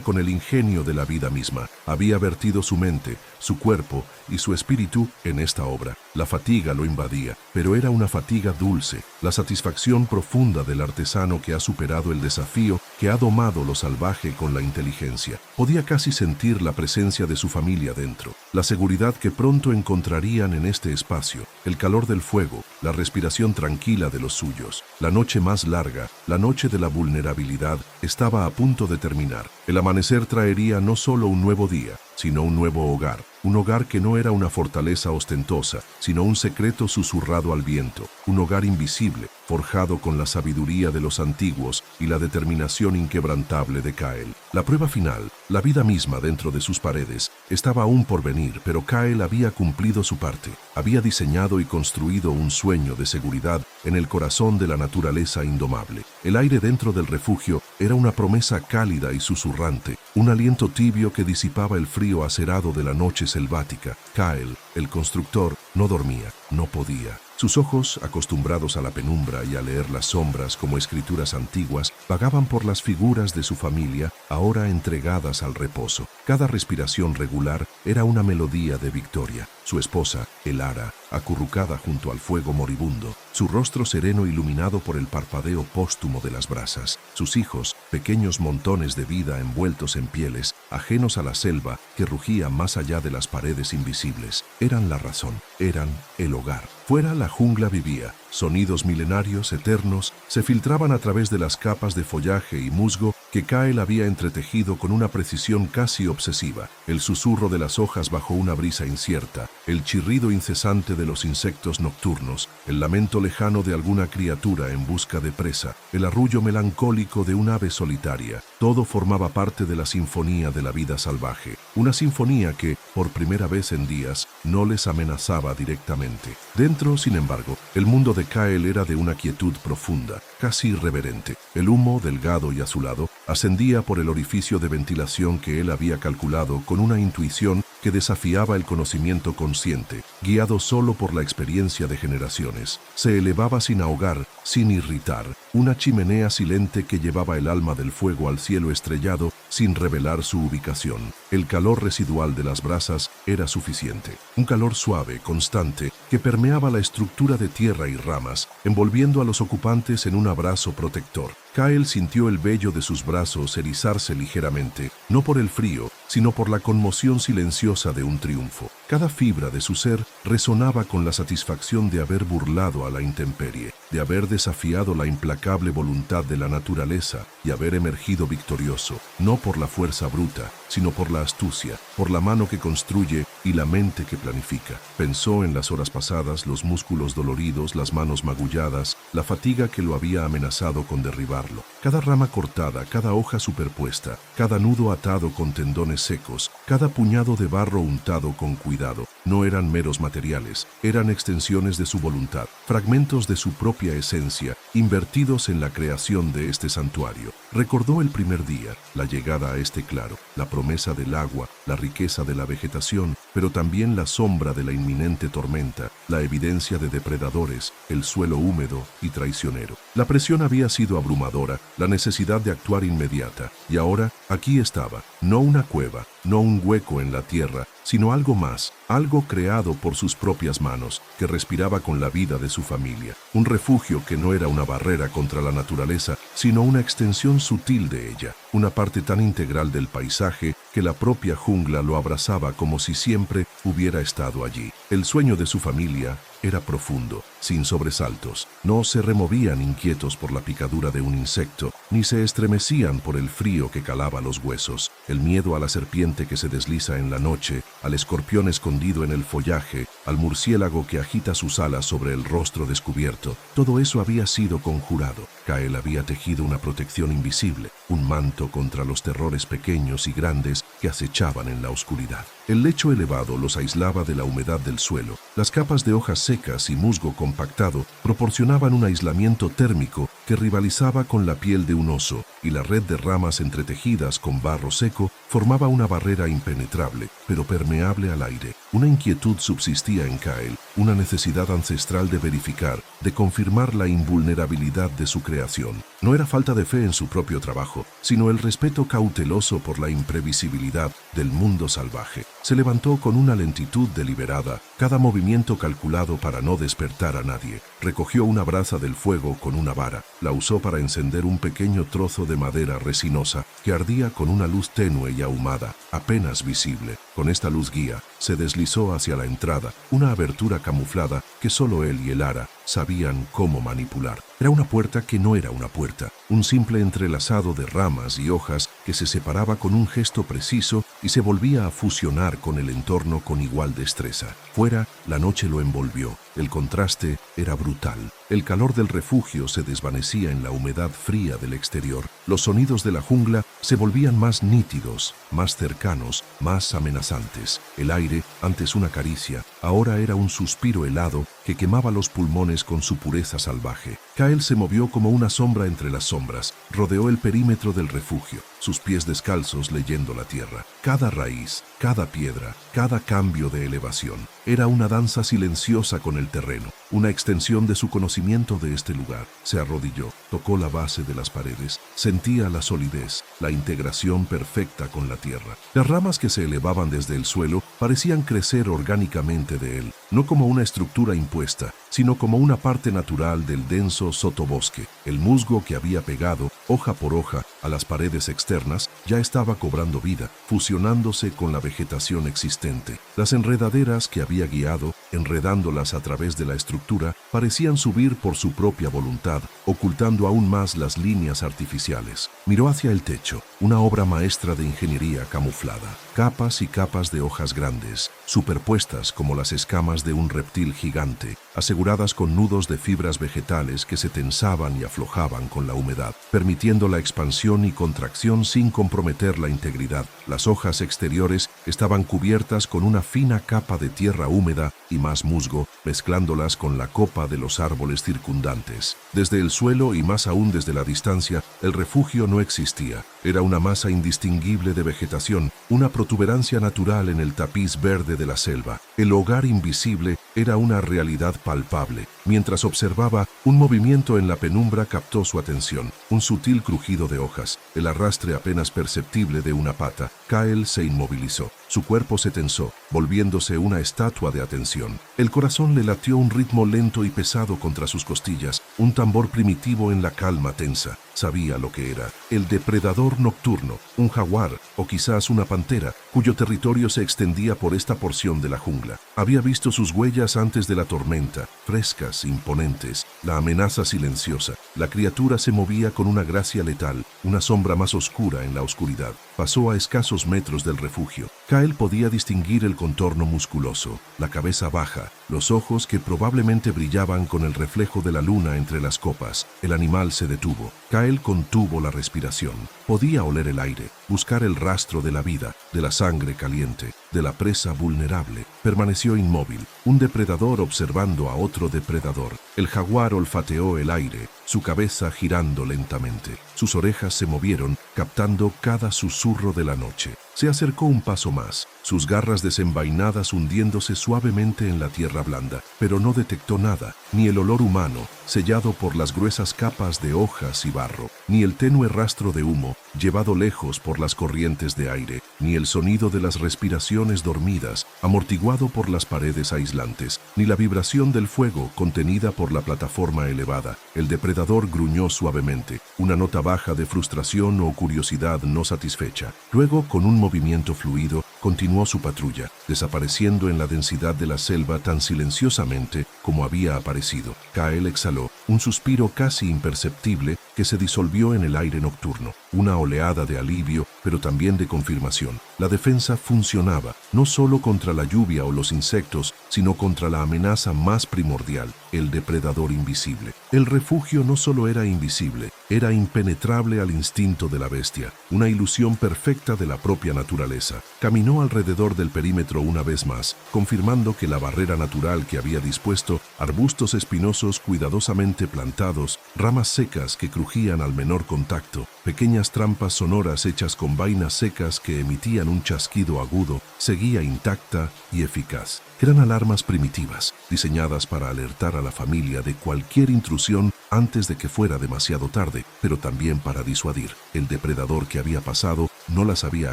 con el ingenio de la vida misma. Había vertido su mente, su cuerpo y su espíritu en esta obra. La fatiga lo invadía, pero era una fatiga dulce, la satisfacción profunda del artesano que ha superado el desafío, que ha domado lo salvaje con la inteligencia. Podía casi sentir la presencia de su familia dentro, la seguridad que pronto encontrarían en este espacio, el calor del fuego, la respiración tranquila de los suyos. La noche más larga, la noche de la vulnerabilidad, estaba a punto de terminar. El amanecer traería no solo un nuevo día, sino un nuevo hogar. Un hogar que no era una fortaleza ostentosa, sino un secreto susurrado al viento. Un hogar invisible, forjado con la sabiduría de los antiguos y la determinación inquebrantable de Kyle. La prueba final, la vida misma dentro de sus paredes, estaba aún por venir, pero Kyle había cumplido su parte. Había diseñado y construido un sueño de seguridad en el corazón de la naturaleza indomable. El aire dentro del refugio era una promesa cálida y susurrante, un aliento tibio que disipaba el frío acerado de la noche selvática. Kyle, el constructor, no dormía, no podía. Sus ojos, acostumbrados a la penumbra y a leer las sombras como escrituras antiguas, vagaban por las figuras de su familia, ahora entregadas al reposo. Cada respiración regular era una melodía de victoria. Su esposa, Elara, acurrucada junto al fuego moribundo, su rostro sereno iluminado por el parpadeo póstumo de las brasas. Sus hijos, pequeños montones de vida envueltos en pieles, ajenos a la selva que rugía más allá de las paredes invisibles, eran la razón, eran el hogar. Fuera la jungla vivía. Sonidos milenarios, eternos, se filtraban a través de las capas de follaje y musgo que Kyle había entretejido con una precisión casi obsesiva. El susurro de las hojas bajo una brisa incierta, el chirrido incesante de los insectos nocturnos, el lamento lejano de alguna criatura en busca de presa, el arrullo melancólico de un ave solitaria, todo formaba parte de la sinfonía de la vida salvaje. Una sinfonía que, por primera vez en días, no les amenazaba directamente. Dentro, sin embargo, el mundo de Kyle era de una quietud profunda, casi irreverente. El humo, delgado y azulado, ascendía por el orificio de ventilación que él había calculado con una intuición que desafiaba el conocimiento consciente, guiado solo por la experiencia de generaciones. Se elevaba sin ahogar, sin irritar, una chimenea silente que llevaba el alma del fuego al cielo estrellado sin revelar su ubicación. El calor residual de las brasas era suficiente. Un calor suave, constante, que permeaba la estructura de tierra y ramas, envolviendo a los ocupantes en un abrazo protector. Kyle sintió el vello de sus brazos erizarse ligeramente, no por el frío, sino por la conmoción silenciosa de un triunfo. Cada fibra de su ser resonaba con la satisfacción de haber burlado a la intemperie, de haber desafiado la implacable voluntad de la naturaleza y haber emergido victorioso, no por la fuerza bruta, sino por la astucia, por la mano que construye y la mente que planifica. Pensó en las horas pasadas, los músculos doloridos, las manos magulladas, la fatiga que lo había amenazado con derribarlo. Cada rama cortada, cada hoja superpuesta, cada nudo atado con tendones secos, cada puñado de barro untado con cuidado, no eran meros materiales, eran extensiones de su voluntad, fragmentos de su propia esencia, invertidos en la creación de este santuario. Recordó el primer día, la llegada a este claro, la promesa del agua, la riqueza de la vegetación, pero también la sombra de la inminente tormenta, la evidencia de depredadores, el suelo húmedo y traicionero. La presión había sido abrumadora, la necesidad de actuar inmediata, y ahora aquí estaba, no una cueva, no un hueco en la tierra, sino algo más, algo creado por sus propias manos, que respiraba con la vida de su familia. Un refugio que no era una barrera contra la naturaleza, sino una extensión sutil de ella, una parte tan integral del paisaje que la propia jungla lo abrazaba como si siempre hubiera estado allí. El sueño de su familia era profundo, sin sobresaltos. No se removían inquietos por la picadura de un insecto, ni se estremecían por el frío que calaba los huesos. El miedo a la serpiente que se desliza en la noche, al escorpión escondido en el follaje, al murciélago que agita sus alas sobre el rostro descubierto, todo eso había sido conjurado. Kael había tejido una protección invisible, un manto contra los terrores pequeños y grandes que acechaban en la oscuridad. El lecho elevado los aislaba de la humedad del suelo. Las capas de hojas secas y musgo compactado proporcionaban un aislamiento térmico que rivalizaba con la piel de un oso, y la red de ramas entretejidas con barro seco formaba una barrera impenetrable, pero permeable al aire. Una inquietud subsistía en Kael, una necesidad ancestral de verificar, de confirmar la invulnerabilidad de su creación. No era falta de fe en su propio trabajo, sino el respeto cauteloso por la imprevisibilidad del mundo salvaje. Se levantó con una lentitud deliberada, cada movimiento calculado para no despertar a nadie. Recogió una brasa del fuego con una vara, la usó para encender un pequeño trozo de madera resinosa que ardía con una luz tenue y ahumada, apenas visible. Con esta luz guía, se deslizó hacia la entrada, una abertura camuflada que solo él y el ara sabían cómo manipular. Era una puerta que no era una puerta, un simple entrelazado de ramas y hojas que se separaba con un gesto preciso y se volvía a fusionar con el entorno con igual destreza. Fuera, la noche lo envolvió. El contraste era brutal. El calor del refugio se desvanecía en la humedad fría del exterior. Los sonidos de la jungla se volvían más nítidos, más cercanos, más amenazantes. El aire, antes una caricia, ahora era un suspiro helado que quemaba los pulmones con su pureza salvaje. Kael se movió como una sombra entre las sombras, rodeó el perímetro del refugio, sus pies descalzos leyendo la tierra. Cada raíz, cada piedra, cada cambio de elevación, era una danza silenciosa con el terreno, una extensión de su conocimiento de este lugar. Se arrodilló, tocó la base de las paredes, sentía la solidez, la integración perfecta con la tierra. Las ramas que se elevaban desde el suelo parecían crecer orgánicamente de él, no como una estructura impuesta, sino como una parte natural del denso sotobosque. El musgo que había pegado, hoja por hoja, a las paredes externas, ya estaba cobrando vida, fusionándose con la vegetación existente. Las enredaderas que había guiado, enredándolas a través de la estructura, parecían subir por su propia voluntad, ocultando aún más las líneas artificiales. Miró hacia el techo, una obra maestra de ingeniería camuflada. Capas y capas de hojas grandes, superpuestas como las escamas de un reptil gigante, aseguradas con nudos de fibras vegetales que se tensaban y aflojaban con la humedad, permitiendo la expansión y contracción sin comprometer la integridad. Las hojas exteriores estaban cubiertas con una fina capa de tierra húmeda y más musgo, mezclándolas con la copa de los árboles circundantes. Desde el suelo y más aún desde la distancia, el refugio no existía. Era una masa indistinguible de vegetación, una protuberancia natural en el tapiz verde de la selva. El hogar invisible era una realidad palpable. Mientras observaba, un movimiento en la penumbra captó su atención. Un sutil crujido de hojas, el arrastre apenas perceptible de una pata. Kael se inmovilizó. Su cuerpo se tensó, volviéndose una estatua de atención. El corazón le latió un ritmo lento y pesado contra sus costillas, un tambor primitivo en la calma tensa. Sabía lo que era: el depredador nocturno, un jaguar o quizás una pantera, cuyo territorio se extendía por esta porción de la jungla. Había visto sus huellas antes de la tormenta, frescas, imponentes, la amenaza silenciosa. La criatura se movía con una gracia letal, una sombra más oscura en la oscuridad. Pasó a escasos metros del refugio. Kael podía distinguir el contorno musculoso, la cabeza baja, los ojos que probablemente brillaban con el reflejo de la luna entre las copas. El animal se detuvo. Kael contuvo la respiración. Podía oler el aire, buscar el rastro de la vida, de la sangre caliente, de la presa vulnerable. Permaneció inmóvil, un depredador observando a otro depredador. El jaguar olfateó el aire, su cabeza girando lentamente. Sus orejas se movieron, captando cada susurro de la noche. Se acercó un paso más, sus garras desenvainadas hundiéndose suavemente en la tierra blanda, pero no detectó nada, ni el olor humano, sellado por las gruesas capas de hojas y barro, ni el tenue rastro de humo, llevado lejos por las corrientes de aire. ni el sonido de las respiraciones dormidas, amortiguado por las paredes aislantes, ni la vibración del fuego contenida por la plataforma elevada. El depredador gruñó suavemente, una nota baja de frustración o curiosidad no satisfecha. Luego, con un movimiento fluido, continuó su patrulla, desapareciendo en la densidad de la selva tan silenciosamente como había aparecido. Kael exhaló, un suspiro casi imperceptible que se disolvió en el aire nocturno, una oleada de alivio, pero también de confirmación. La defensa funcionaba, no solo contra la lluvia o los insectos, sino contra la amenaza más primordial, el depredador invisible. El refugio no solo era invisible, era impenetrable al instinto de la bestia, una ilusión perfecta de la propia naturaleza. Caminó alrededor del perímetro una vez más, confirmando que la barrera natural que había dispuesto, arbustos espinosos cuidadosamente plantados, ramas secas que crujían al menor contacto, pequeñas trampas sonoras hechas con vainas secas que emitían un chasquido agudo, seguía intacta y eficaz. Eran alarmas primitivas, diseñadas para alertar a la familia de cualquier intrusión antes de que fuera demasiado tarde, pero también para disuadir. El depredador que había pasado no las había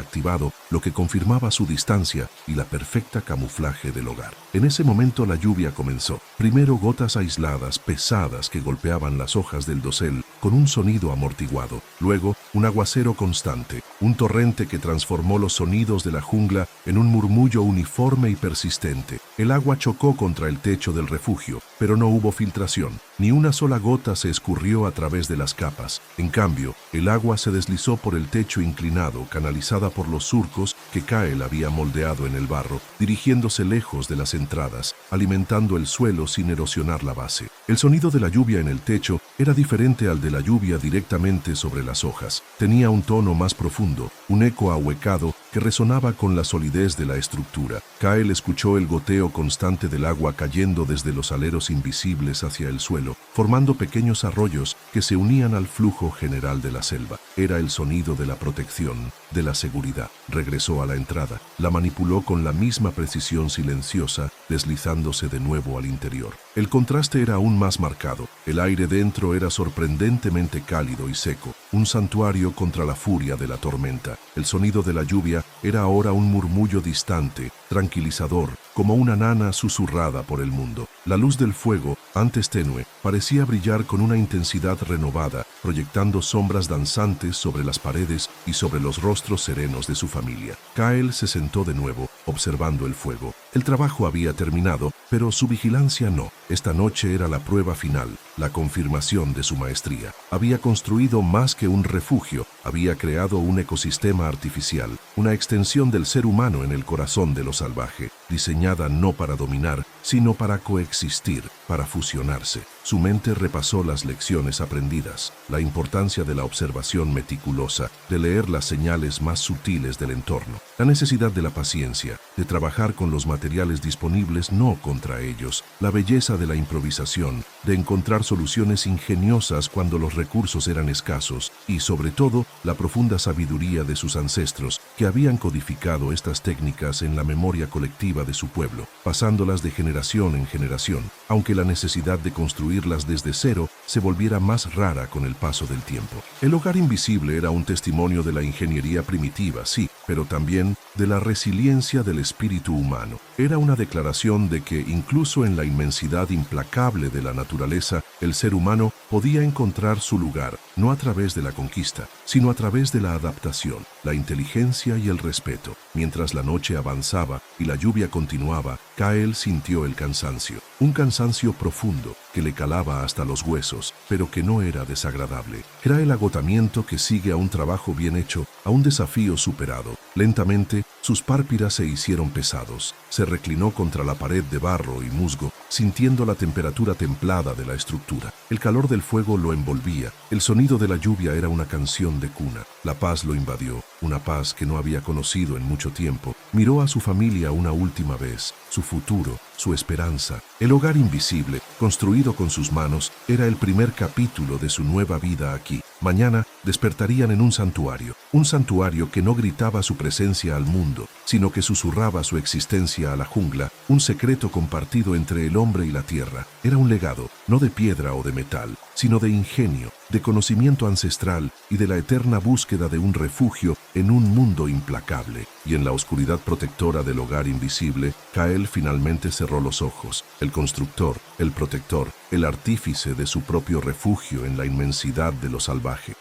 activado, lo que confirmaba su distancia y la perfecta camuflaje del hogar. En ese momento la lluvia comenzó. Primero gotas aisladas, pesadas, que golpeaban las hojas del dosel con un sonido amortiguado. Luego, un aguacero constante, un torrente que transformó los sonidos de la jungla en un murmullo uniforme y persistente. El agua chocó contra el techo del refugio, pero no hubo filtración. Ni una sola gota se escurrió a través de las capas. En cambio, el agua se deslizó por el techo inclinado, canalizada por los surcos que Kael había moldeado en el barro, dirigiéndose lejos de las entradas, alimentando el suelo sin erosionar la base. El sonido de la lluvia en el techo era diferente al de la lluvia directamente sobre las hojas. Tenía un tono más profundo, un eco ahuecado que resonaba con la solidez de la estructura. Kael escuchó el goteo constante del agua cayendo desde los aleros invisibles hacia el suelo, formando pequeños arroyos que se unían al flujo general de la selva. Era el sonido de la protección, de la seguridad. Regresó a la entrada, la manipuló con la misma precisión silenciosa, deslizándose de nuevo al interior. El contraste era aún más marcado. El aire dentro era sorprendentemente cálido y seco, un santuario contra la furia de la tormenta. El sonido de la lluvia era ahora un murmullo distante, tranquilizador, como una nana susurrada por el mundo. La luz del fuego, antes tenue, parecía brillar con una intensidad renovada, proyectando sombras danzantes sobre las paredes y sobre los rostros serenos de su familia. Kael se sentó de nuevo, observando el fuego. El trabajo había terminado, pero su vigilancia no. Esta noche era la prueba final, la confirmación de su maestría. Había construido más que un refugio, había creado un ecosistema artificial, una extensión del ser humano en el corazón de lo salvaje, diseñada no para dominar, sino para coexistir, para fusionarse. Su mente repasó las lecciones aprendidas, la importancia de la observación meticulosa, de leer las señales más sutiles del entorno, la necesidad de la paciencia, de trabajar con los materiales disponibles, no contra ellos, la belleza de la improvisación, de encontrar soluciones ingeniosas cuando los recursos eran escasos y, sobre todo, la profunda sabiduría de sus ancestros, que habían codificado estas técnicas en la memoria colectiva de su pueblo, pasándolas de generación en generación, aunque la necesidad de construirlas desde cero se volviera más rara con el paso del tiempo. El hogar invisible era un testimonio de la ingeniería primitiva, sí, pero también de la resiliencia del espíritu humano. Era una declaración de que, incluso en la inmensidad implacable de la naturaleza, el ser humano podía encontrar su lugar, no a través de la conquista, sino a través de la adaptación, la inteligencia y el respeto. Mientras la noche avanzaba y la lluvia continuaba, Kael sintió el cansancio, un cansancio profundo que le calaba hasta los huesos, pero que no era desagradable. Era el agotamiento que sigue a un trabajo bien hecho, a un desafío superado. Lentamente, sus párpados se hicieron pesados. Se reclinó contra la pared de barro y musgo, sintiendo la temperatura templada de la estructura. El calor del fuego lo envolvía. El sonido de la lluvia era una canción de cuna. La paz lo invadió, una paz que no había conocido en mucho tiempo. Miró a su familia una última vez, su futuro, su esperanza. El hogar invisible, construido con sus manos, era el primer capítulo de su nueva vida aquí. Mañana despertarían en un santuario que no gritaba su presencia al mundo, sino que susurraba su existencia a la jungla, un secreto compartido entre el hombre y la tierra. Era un legado, no de piedra o de metal, sino de ingenio, de conocimiento ancestral y de la eterna búsqueda de un refugio en un mundo implacable. Y en la oscuridad protectora del hogar invisible, Kael finalmente cerró los ojos, el constructor, el protector, el artífice de su propio refugio en la inmensidad de lo salvaje.